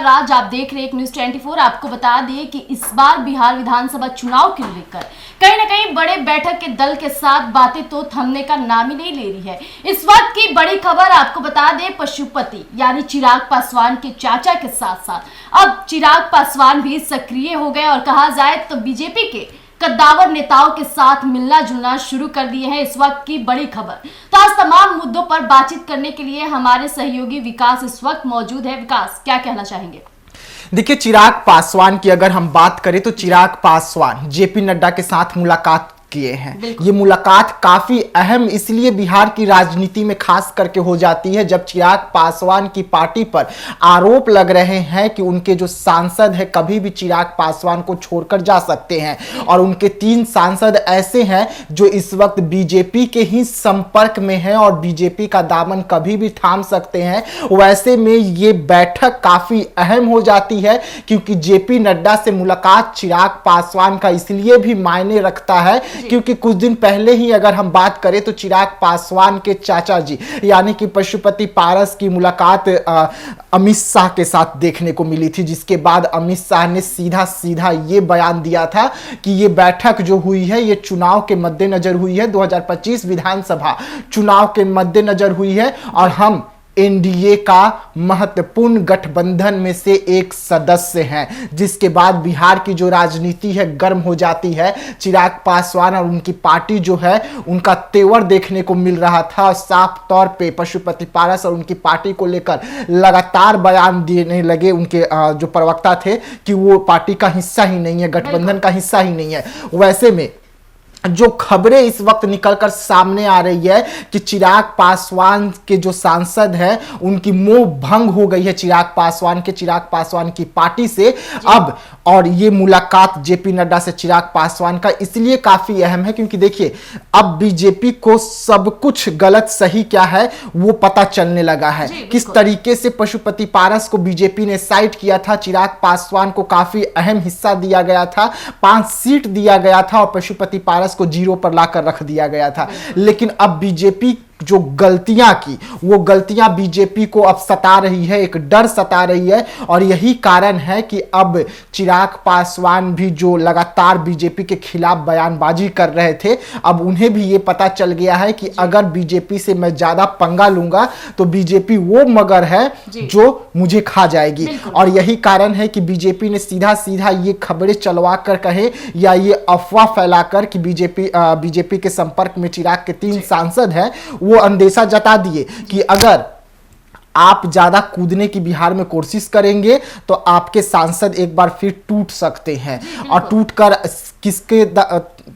राज, आप देख रहे हैं न्यूज़ 24। आपको बता दें कि इस बार बिहार विधानसभा चुनाव को लेकर कहीं ना कहीं बड़े बैठक के दल के साथ बातें तो थमने का नाम ही नहीं ले रही है। इस वक्त की बड़ी खबर आपको बता दें, पशुपति यानी चिराग पासवान के चाचा के साथ साथ अब चिराग पासवान भी सक्रिय हो गए और कहा जाए तो बीजेपी के कद्दावर नेताओं के साथ मिलना जुलना शुरू कर दिए हैं। इस वक्त की बड़ी खबर। तो आज तमाम मुद्दों पर बातचीत करने के लिए हमारे सहयोगी विकास इस वक्त मौजूद है। विकास, क्या कहना चाहेंगे? देखिए, चिराग पासवान की अगर हम बात करें तो चिराग पासवान जेपी नड्डा के साथ मुलाकात किए हैं। ये मुलाकात काफी अहम इसलिए बिहार की राजनीति में खास करके हो जाती है जब चिराग पासवान की पार्टी पर आरोप लग रहे हैं कि उनके जो सांसद है कभी भी चिराग पासवान को छोड़कर जा सकते हैं, और उनके 3 सांसद ऐसे हैं जो इस वक्त बीजेपी के ही संपर्क में हैं और बीजेपी का दामन कभी भी थाम सकते हैं। वैसे में ये बैठक काफी अहम हो जाती है क्योंकि जेपी नड्डा से मुलाकात चिराग पासवान का इसलिए भी मायने रखता है क्योंकि कुछ दिन पहले ही अगर हम बात करें तो चिराग पासवान के चाचा जी यानी कि पशुपति पारस की मुलाकात अमित शाह के साथ देखने को मिली थी, जिसके बाद अमित शाह ने सीधा सीधा ये बयान दिया था कि ये बैठक जो हुई है ये चुनाव के मद्देनजर हुई है, 2025 विधानसभा चुनाव के मद्देनजर हुई है और हम एनडीए का महत्वपूर्ण गठबंधन में से एक सदस्य हैं। जिसके बाद बिहार की जो राजनीति है गर्म हो जाती है। चिराग पासवान और उनकी पार्टी जो है उनका तेवर देखने को मिल रहा था। साफ तौर पे पशुपति पारस और उनकी पार्टी को लेकर लगातार बयान देने लगे उनके जो प्रवक्ता थे कि वो पार्टी का हिस्सा ही नहीं है, गठबंधन का हिस्सा ही नहीं है। वैसे में जो खबरें इस वक्त निकलकर सामने आ रही है कि चिराग पासवान के जो सांसद हैं उनकी मोह भंग हो गई है चिराग पासवान की पार्टी से अब। और ये मुलाकात जेपी नड्डा से चिराग पासवान का इसलिए काफी अहम है क्योंकि देखिए अब बीजेपी को सब कुछ गलत सही क्या है वो पता चलने लगा है। किस तरीके से पशुपति पारस को बीजेपी ने साइड किया था, चिराग पासवान को काफी अहम हिस्सा दिया गया था, 5 सीट दिया गया था और पशुपति पारस को 0 पर लाकर रख दिया गया था। लेकिन अब बीजेपी जो गलतियां की वो गलतियां बीजेपी को अब सता रही है, एक डर सता रही है और यही कारण है कि अब चिराग पासवान भी जो लगातार बीजेपी के खिलाफ बयानबाजी कर रहे थे अब उन्हें भी ये पता चल गया है कि अगर बीजेपी से मैं ज्यादा पंगा लूंगा तो बीजेपी वो मगर है जो मुझे खा जाएगी। और यही कारण है कि बीजेपी ने सीधा सीधा ये खबरें चलवा कर कहे या ये अफवाह फैलाकर कि बीजेपी के संपर्क में चिराग के 3 सांसद हैं वो अंदेशा जता दिए कि अगर आप ज्यादा कूदने की बिहार में कोशिश करेंगे तो आपके सांसद एक बार फिर टूट सकते हैं और टूटकर किसके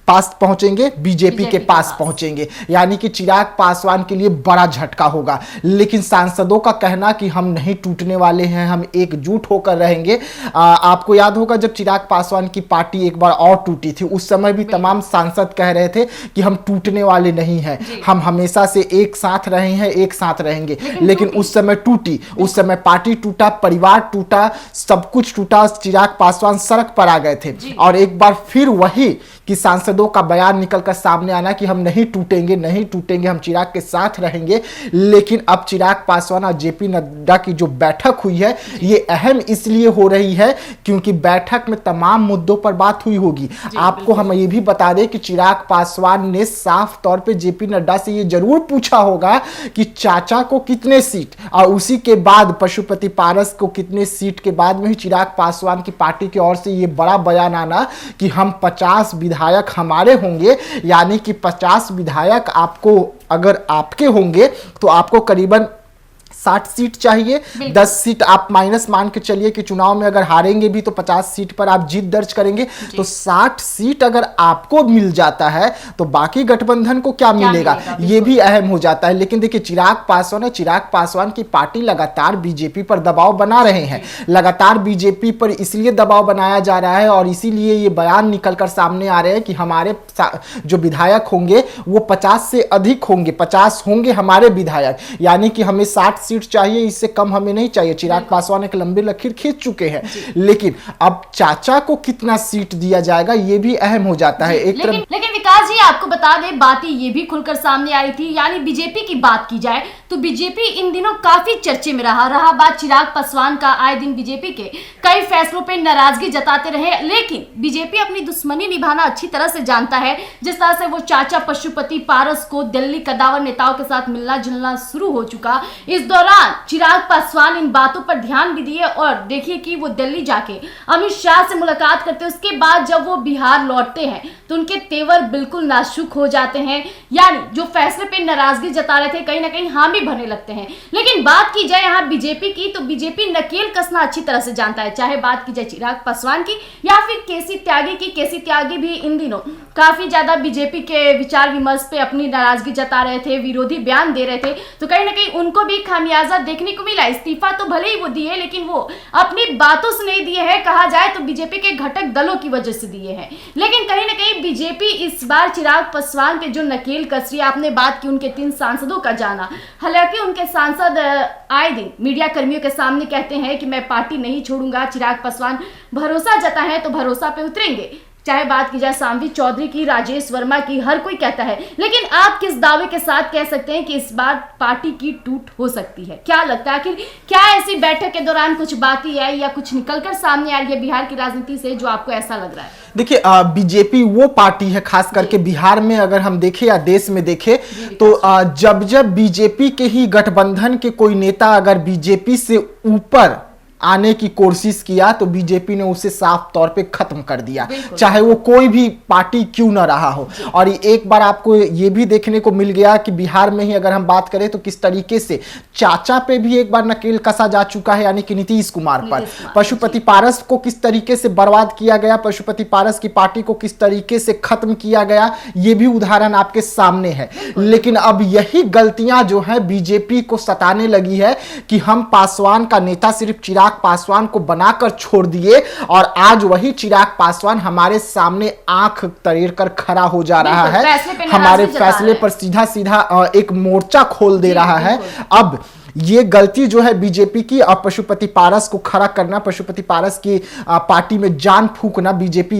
पास पहुंचेंगे, बीजेपी के पास पहुंचेंगे। यानी कि चिराग पासवान के लिए बड़ा झटका होगा। लेकिन सांसदों का कहना कि हम नहीं टूटने वाले हैं, हम एकजुट होकर रहेंगे। आपको याद होगा जब चिराग पासवान की पार्टी एक बार और टूटी थी उस समय भी तमाम सांसद कह रहे थे कि हम टूटने वाले नहीं हैं, हम हमेशा से एक साथ रहे हैं, एक साथ रहेंगे। लेकिन उस समय टूटी, उस समय पार्टी टूटा, परिवार टूटा, सब कुछ टूटा, चिराग पासवान सड़क पर आ गए थे। और एक बार फिर वही कि सांसदों का बयान निकलकर सामने आना कि हम नहीं टूटेंगे, हम चिराग के साथ रहेंगे। लेकिन अब चिराग पासवान और जेपी नड्डा की जो बैठक हुई है ये अहम इसलिए हो रही है क्योंकि बैठक में तमाम मुद्दों पर बात हुई होगी। आपको हम ये भी बता दें कि चिराग पासवान ने साफ तौर पे जेपी नड्डा से ये जरूर पूछा होगा कि चाचा को कितने सीट और उसी के बाद पशुपति पारस को कितने सीट के बाद में ही चिराग पासवान की पार्टी की ओर से ये बड़ा बयान आना कि हम 50 विधायक हमारे होंगे। यानी कि 50 विधायक आपको अगर आपके होंगे तो आपको करीबन 60 सीट चाहिए। 10 सीट आप माइनस मान के चलिए कि चुनाव में अगर हारेंगे भी तो 50 सीट पर आप जीत दर्ज करेंगे। तो 60 सीट अगर आपको मिल जाता है तो बाकी गठबंधन को क्या मिलेगा ये भी अहम हो जाता है। लेकिन देखिए चिराग पासवान की पार्टी लगातार बीजेपी पर दबाव बना रहे हैं, लगातार बीजेपी पर इसलिए दबाव बनाया जा रहा है और इसीलिए ये बयान निकलकर सामने आ रहे हैं कि हमारे जो विधायक होंगे वो 50 से अधिक होंगे, 50 होंगे हमारे विधायक। यानी कि हमें 60 सीट चाहिए, इससे कम हमें नहीं चाहिए। चिराग पासवान एक लंबी लकीर खींच चुके हैं, लेकिन अब चाचा को कितना सीट दिया जाएगा ये भी अहम हो जाता है। लेकिन विकास जी, आपको बता दें, बातें ये भी खुलकर सामने आई थी, यानी बीजेपी की बात की जाए तो बीजेपी इन दिनों काफी चर्चे में रहा बात चिराग पासवान का। आए दिन बीजेपी के कई फैसलों पे नाराजगी जताते रहे, लेकिन बीजेपी अपनी दुश्मनी निभाना अच्छी तरह से जानता है। जिस तरह से वो चाचा पशुपति पारस को दिल्ली कद्दावर नेताओं के साथ मिलना जुलना शुरू हो चुका, इस दौरान चिराग पासवान इन बातों पर ध्यान भी दिए और देखिए कि वो दिल्ली जाके अमित शाह से मुलाकात करते हैं। उसके बाद जब वो बिहार लौटते हैं तो उनके तेवर बिल्कुल नाजुक हो जाते हैं, यानी जो फैसले पे नाराजगी जता रहे थे कहीं ना कहीं हामी भरने लगते हैं। लेकिन बात की जाए यहाँ बीजेपी की, तो बीजेपी नकेल कसना अच्छी तरह से जानता है, चाहे बात की जाए चिराग पासवान की या फिर केसी त्यागी की। केसी त्यागी भी इन दिनों काफी ज्यादा बीजेपी के विचार विमर्श पे अपनी नाराजगी जता रहे थे, विरोधी बयान दे रहे थे, तो कहीं ना कहीं उनको भी खामियाजा देखने को मिला। इस्तीफा तो भले ही वो दिए, लेकिन वो अपनी बातों से नहीं दिए हैं, कहा जाए तो बीजेपी के घटक दलों की वजह से दिए हैं। लेकिन कहीं ना कहीं बीजेपी इस बार चिराग पासवान पे जो नकेल कस रही है, आपने बात की उनके 3 सांसदों का जाना, हालांकि उनके सांसद आए दिन मीडिया कर्मियों के सामने कहते हैं कि मैं पार्टी नहीं छोड़ूंगा। चिराग पासवान भरोसा जताए हैं तो भरोसा पे उतरेंगे, चाहे बात की जाए सांवी चौधरी की, राजेश वर्मा की, हर कोई कहता है। लेकिन आप किस दावे के साथ कह सकते हैं कि इस बार पार्टी की टूट हो सकती है? क्या लगता है, आखिर क्या ऐसी बैठक के दौरान कुछ बातें आई या कुछ निकलकर सामने आ रही है बिहार की राजनीति से जो आपको ऐसा लग रहा है? देखिए, बीजेपी वो पार्टी है, खास करके बिहार में अगर हम देखें या देश में देखें, तो जब जब बीजेपी के ही गठबंधन के कोई नेता अगर बीजेपी से ऊपर आने की कोशिश किया तो बीजेपी ने उसे साफ तौर पे खत्म कर दिया, चाहे वो कोई भी पार्टी क्यों ना रहा हो। और एक बार आपको ये भी देखने को मिल गया कि बिहार में ही अगर हम बात करें तो किस तरीके से चाचा पे भी एक बार नकेल कसा जा चुका है, यानी कि नीतीश कुमार पर। पशुपति पारस को किस तरीके से बर्बाद किया गया, पशुपति पारस की पार्टी को किस तरीके से खत्म किया गया, ये भी उदाहरण आपके सामने है। लेकिन अब यही गलतियां जो है बीजेपी को सताने लगी है कि हम पासवान का नेता सिर्फ चिराग पासवान को बनाकर छोड़ दिए और आज वही चिराग पासवान हमारे सामने आंख तरेर कर खड़ा हो जा रहा है, हमारे फैसले पर सीधा सीधा एक मोर्चा खोल दे रहा है। अब ये गलती जो है बीजेपी की, अब पशुपति पारस को खड़ा करना, पशुपति पारस की पार्टी में जान फूंकना बीजेपी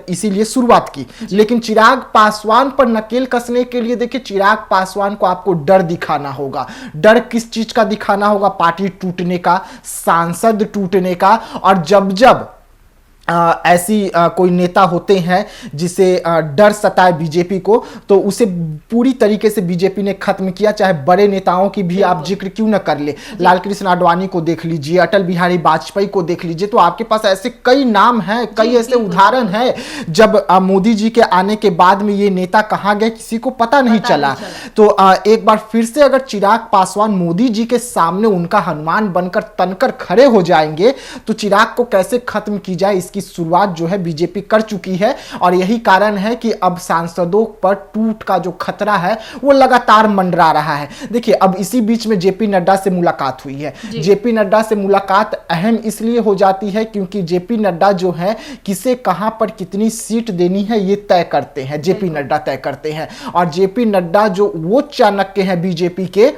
इसीलिए शुरुआत की। लेकिन चिराग पासवान पर नकेल कसने के लिए देखिए, चिराग पासवान को आपको डर दिखाना होगा। डर किस चीज का दिखाना होगा? पार्टी टूटने का, सांसद टूटने का। और जब जब ऐसी कोई नेता होते हैं जिसे डर सताए बीजेपी को, तो उसे पूरी तरीके से बीजेपी ने खत्म किया। चाहे बड़े नेताओं की भी आप जिक्र क्यों न कर ले, लाल कृष्ण आडवाणी को देख लीजिए, अटल बिहारी वाजपेयी को देख लीजिए, तो आपके पास ऐसे कई नाम हैं, कई ऐसे उदाहरण हैं जब मोदी जी के आने के बाद में ये नेता कहां गए किसी को पता नहीं चला। तो एक बार फिर से अगर चिराग पासवान मोदी जी के सामने उनका हनुमान बनकर तनकर खड़े हो जाएंगे तो चिराग को कैसे खत्म की जाए, इसकी शुरुआत जो है बीजेपी कर चुकी है। और यही कारण है कि अब सांसदों पर टूट का जो खतरा है वो लगातार मंडरा रहा है। देखिए, अब इसी बीच में जेपी नड्डा से मुलाकात हुई है। जेपी नड्डा से मुलाकात अहम इसलिए हो जाती है क्योंकि जेपी नड्डा जो है किसे कहां पर कितनी सीट देनी है ये तय करते हैं, जेपी नड्डा तय करते हैं। और जेपी नड्डा जो वो चाणक्य हैं बीजेपी के,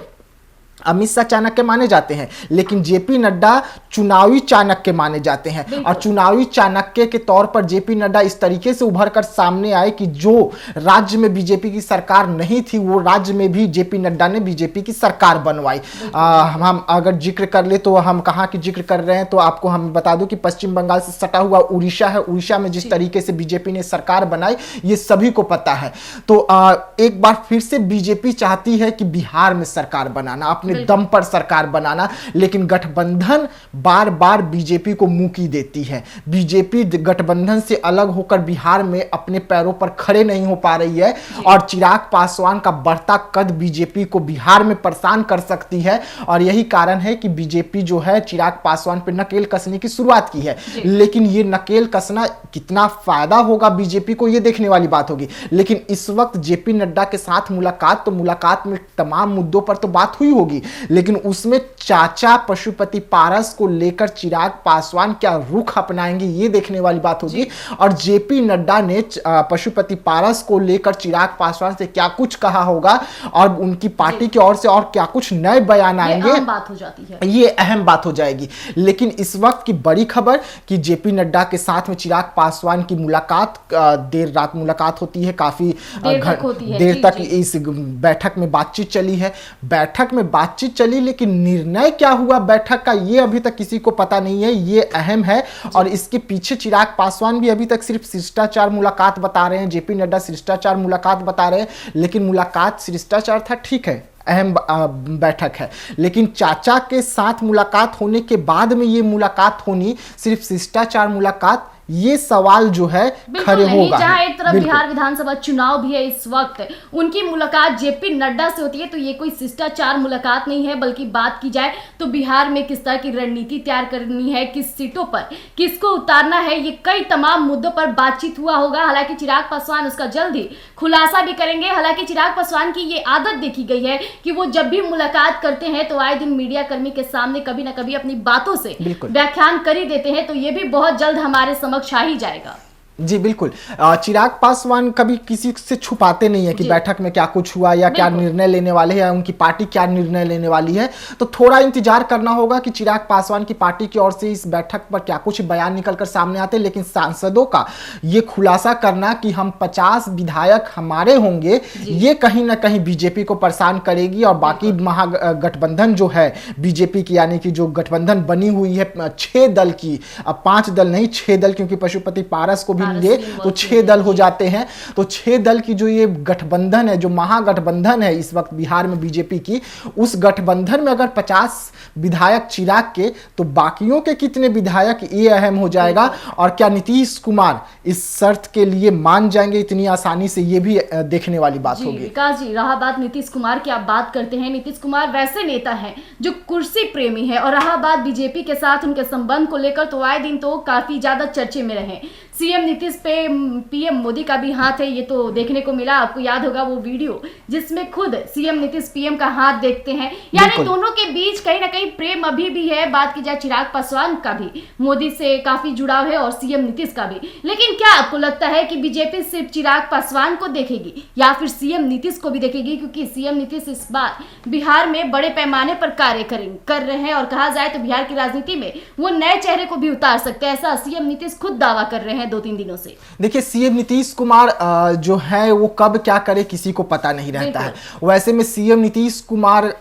अमित शाह चाणक्य माने जाते हैं, लेकिन जेपी नड्डा चुनावी चाणक्य माने जाते हैं। और चुनावी चाणक्य के तौर पर जेपी नड्डा इस तरीके से उभर कर सामने आए कि जो राज्य में बीजेपी की सरकार नहीं थी वो राज्य में भी जेपी नड्डा ने बीजेपी की सरकार बनवाई। हम अगर जिक्र कर ले तो हम कहाँ की जिक्र कर रहे हैं, तो आपको हम बता दूं कि पश्चिम बंगाल से सटा हुआ उड़ीसा है। उड़ीसा में जिस तरीके से बीजेपी ने सरकार बनाई ये सभी को पता है। तो एक बार फिर से बीजेपी चाहती है कि बिहार में सरकार बनाना, दम पर सरकार बनाना, लेकिन गठबंधन बार बार बीजेपी को मुंह देती है। बीजेपी गठबंधन से अलग होकर बिहार में अपने पैरों पर खड़े नहीं हो पा रही है और चिराग पासवान का बढ़ता कद बीजेपी को बिहार में परेशान कर सकती है। और यही कारण है कि बीजेपी जो है चिराग पासवान पर नकेल कसने की शुरुआत की है। लेकिन ये नकेल कसना कितना फायदा होगा बीजेपी को, ये देखने वाली बात होगी। लेकिन इस वक्त जेपी नड्डा के साथ मुलाकात, तो मुलाकात में तमाम मुद्दों पर तो बात हुई होगी। होगी, लेकिन उसमें चाचा पशुपति पारस को लेकर चिराग पासवान क्या रुख अपनाएंगे ये देखने वाली बात होगी। और जेपी नड्डा ने पशुपति पारस को लेकर चिराग पासवान से क्या कुछ कहा होगा और उनकी पार्टी की ओर से और क्या कुछ नए बयान आएंगे, अहम बात हो जाती है, ये अहम बात हो जाएगी। लेकिन इस वक्त की बड़ी खबर कि जेपी नड्डा के साथ में चिराग पासवान की मुलाकात, देर रात मुलाकात होती है, काफी देर तक इस बैठक में बातचीत चली है। बैठक में बातचीत चली, लेकिन निर्णय क्या हुआ बैठक का ये अभी तक किसी को पता नहीं है, ये अहम है। और इसके पीछे चिराग पासवान भी अभी तक सिर्फ शिष्टाचार मुलाकात बता रहे हैं, जेपी नड्डा शिष्टाचार मुलाकात बता रहे हैं, लेकिन मुलाकात शिष्टाचार था, ठीक है, अहम बैठक है, लेकिन चाचा के साथ मुलाकात होने के बाद में ये मुलाकात होनी सिर्फ शिष्टाचार मुलाकात, ये सवाल जो है खड़े होगा। जहां एक तरफ बिहार विधानसभा चुनाव भी है, इस वक्त उनकी मुलाकात जेपी नड्डा से होती है, तो ये कोई शिष्टाचार मुलाकात नहीं है, बल्कि बात की जाए तो बिहार में किस तरह की रणनीति तैयार करनी है, किस सीटों पर किसको उतारना है, ये कई तमाम मुद्दों पर बातचीत हुआ होगा। हालांकि चिराग पासवान उसका जल्द ही खुलासा भी करेंगे। हालांकि चिराग पासवान की ये आदत देखी गई है कि वो जब भी मुलाकात करते हैं तो आए दिन मीडिया कर्मी के सामने कभी ना कभी अपनी बातों से व्याख्यान कर ही देते हैं, तो ये भी बहुत जल्द हमारे समक्ष आ ही जाएगा। जी बिल्कुल, चिराग पासवान कभी किसी से छुपाते नहीं है कि बैठक में क्या कुछ हुआ या क्या निर्णय लेने वाले हैं, उनकी पार्टी क्या निर्णय लेने वाली है। तो थोड़ा इंतजार करना होगा कि चिराग पासवान की पार्टी की ओर से इस बैठक पर क्या कुछ बयान निकलकर सामने आते हैं। लेकिन सांसदों का ये खुलासा करना कि हम 50 विधायक हमारे होंगे, ये कहीं ना कहीं बीजेपी को परेशान करेगी। और बाकी महागठबंधन जो है बीजेपी की, यानी कि जो गठबंधन बनी हुई है 6 दल की, अब 5 दल नहीं 6 दल, क्योंकि पशुपति पारस को भी लिए तो 6 दल हो जाते हैं। तो 6 दल की जो ये गठबंधन है, जो महागठबंधन है इस वक्त बिहार में बीजेपी की, उस गठबंधन में अगर 50 विधायक चिराग के, तो बाकियों के कितने विधायक, ये अहम हो जाएगा। और क्या नीतीश कुमार इस शर्त के लिए मान जाएंगे इतनी आसानी से, ये भी देखने वाली बात होगी। विकास जी, रहा बात नीतीश कुमार की, आप बात करते हैं, नीतीश कुमार वैसे नेता हैं जो कुर्सी प्रेमी है, और रहा बात बीजेपी के साथ उनके संबंध को लेकर, तो आए दिन तो काफी ज्यादा चर्चे में रहे। सीएम नीतीश पे पीएम मोदी का भी हाथ है, ये तो देखने को मिला। आपको याद होगा वो वीडियो जिसमें खुद सीएम नीतीश पीएम का हाथ देखते हैं, यानी दोनों के बीच कहीं ना कहीं प्रेम अभी भी है। बात की जाए चिराग पासवान का भी मोदी से काफी जुड़ाव है और सीएम नीतीश का भी। लेकिन क्या आपको लगता है कि बीजेपी सिर्फ चिराग पासवान को देखेगी या फिर सीएम नीतीश को भी देखेगी? क्योंकि सीएम नीतीश इस बार बिहार में बड़े पैमाने पर कार्य कर रहे हैं, और कहा जाए तो बिहार की राजनीति में वो नए चेहरे को भी उतार सकते हैं, ऐसा सीएम नीतीश खुद दावा कर रहे हैं 2-3 दिनों से। देखिए, सीएम नीतीश कुमार जो है वो कब क्या करे किसी को पता नहीं रहता है। वैसे में सीएम नीतीश कुमार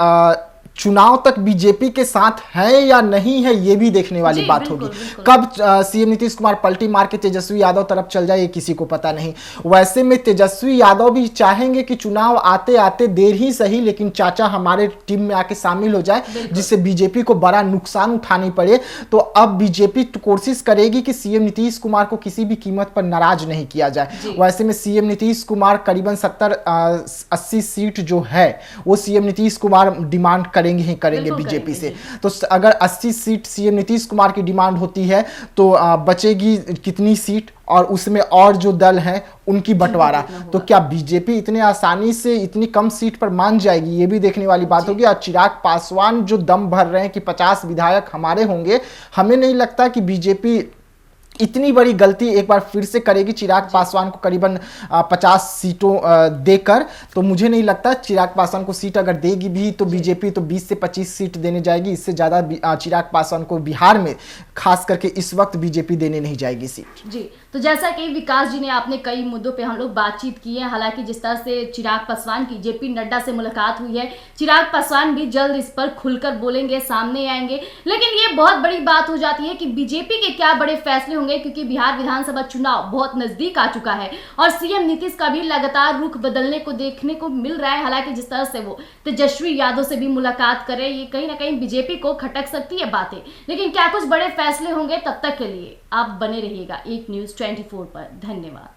चुनाव तक बीजेपी के साथ है या नहीं है, ये भी देखने वाली बात होगी। कब सीएम नीतीश कुमार पलटी मार के तेजस्वी यादव तरफ चल जाए, ये किसी को पता नहीं। वैसे में तेजस्वी यादव भी चाहेंगे कि चुनाव आते आते देर ही सही, लेकिन चाचा हमारे टीम में आके शामिल हो जाए, जिससे बीजेपी को बड़ा नुकसान उठानी पड़े। तो अब बीजेपी कोशिश करेगी कि सीएम नीतीश कुमार को किसी भी कीमत पर नाराज नहीं किया जाए। वैसे में सीएम नीतीश कुमार करीबन 70-80 सीट जो है वो सीएम नीतीश कुमार डिमांड करेंगे बीजेपी से। तो अगर 80 सीट सीएम नीतीश कुमार की डिमांड होती है तो बचेगी कितनी सीट, और उसमें और जो दल हैं उनकी बंटवारा। तो क्या बीजेपी इतने आसानी से इतनी कम सीट पर मान जाएगी, ये भी देखने वाली बात होगी। और चिराग पासवान जो दम भर रहे हैं कि 50 विधायक हमारे होंगे, हमें नहीं लगता कि बीजेपी इतनी बड़ी गलती एक बार फिर से करेगी चिराग पासवान को करीबन 50 सीटों देकर। तो मुझे नहीं लगता चिराग पासवान को सीट अगर देगी भी तो बीजेपी तो 20 से 25 सीट देने जाएगी। इससे ज़्यादा चिराग पासवान को बिहार में खास करके इस वक्त बीजेपी देने नहीं जाएगी सीट। जी, तो जैसा कि विकास जी ने आपने कई मुद्दों पे हम लोग बातचीत की है। हालांकि जिस तरह से चिराग पासवान की जेपी नड्डा से मुलाकात हुई है, चिराग पासवान भी जल्द इस पर खुलकर बोलेंगे, सामने आएंगे। लेकिन ये बहुत बड़ी बात हो जाती है कि बीजेपी के क्या बड़े फैसले होंगे, क्योंकि बिहार विधानसभा चुनाव बहुत नजदीक आ चुका है और सीएम नीतीश का भी लगातार रुख बदलने को देखने को मिल रहा है। हालांकि जिस तरह से वो तेजस्वी यादव से भी मुलाकात करे, ये कहीं ना कहीं बीजेपी को खटक सकती है बातें। लेकिन क्या कुछ बड़े फैसले होंगे, तब तक के लिए आप बने रहिएगा एक न्यूज़ 24 पर। धन्यवाद।